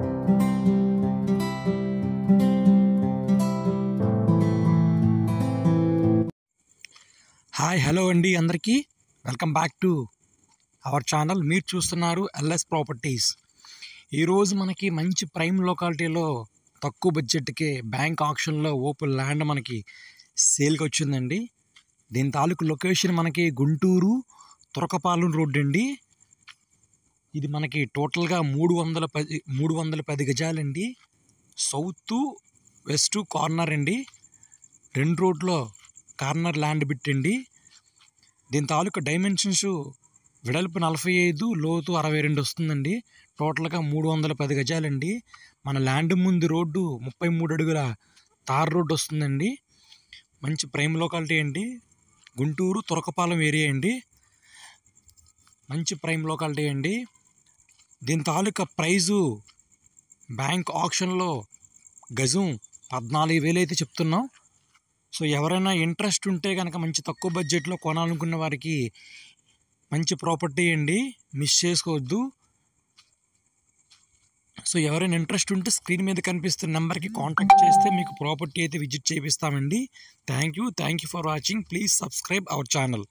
Hi hello అండి అందరికీ welcome back to our channel. మీరు చూస్తున్నారు ఎల్ఎస్ ప్రాపర్టీస్. ఈరోజు మనకి మంచి ప్రైమ్ లొకాలిటీలో తక్కువ బడ్జెట్కి బ్యాంక్ ఆక్షన్లో ఓపెన్ ల్యాండ్ మనకి సేల్కి వచ్చిందండి. దీని తాలూకు లొకేషన్ మనకి గుంటూరు తురకపాలెం రోడ్ అండి. ఇది మనకి టోటల్గా 310 గజాలండి. సౌత్ వెస్ట్ కార్నర్ అండి. 2 రోడ్లో కార్నర్ ల్యాండ్ బిట్టండి. దీని తాలూకా డైమెన్షన్స్ వెడల్పు 45, లోతు 62 వస్తుందండి. టోటల్గా 310 గజాలండి. మన ల్యాండ్ ముందు రోడ్డు 33 అడుగుల తార్ రోడ్డు వస్తుందండి. మంచి ప్రైమ్ లొకాలిటీ అండి. గుంటూరు తురకపాలెం ఏరియా అండి. మంచి ప్రైమ్ లొకాలిటీ అండి. దీని తాలూకా ప్రైజు బ్యాంక్ ఆక్షన్లో గజం 14,000 అయితే చెప్తున్నాం. సో ఎవరైనా ఇంట్రెస్ట్ ఉంటే కనుక మంచి తక్కువ బడ్జెట్లో కొనాలనుకున్న వారికి మంచి ప్రాపర్టీ అండి, మిస్ చేసుకోవద్దు. సో ఎవరైనా ఇంట్రెస్ట్ ఉంటే స్క్రీన్ మీద కనిపిస్తున్న నెంబర్కి కాంటాక్ట్ చేస్తే మీకు ప్రాపర్టీ అయితే విజిట్ చేపిస్తామండి. Thank you for watching. Please subscribe our channel.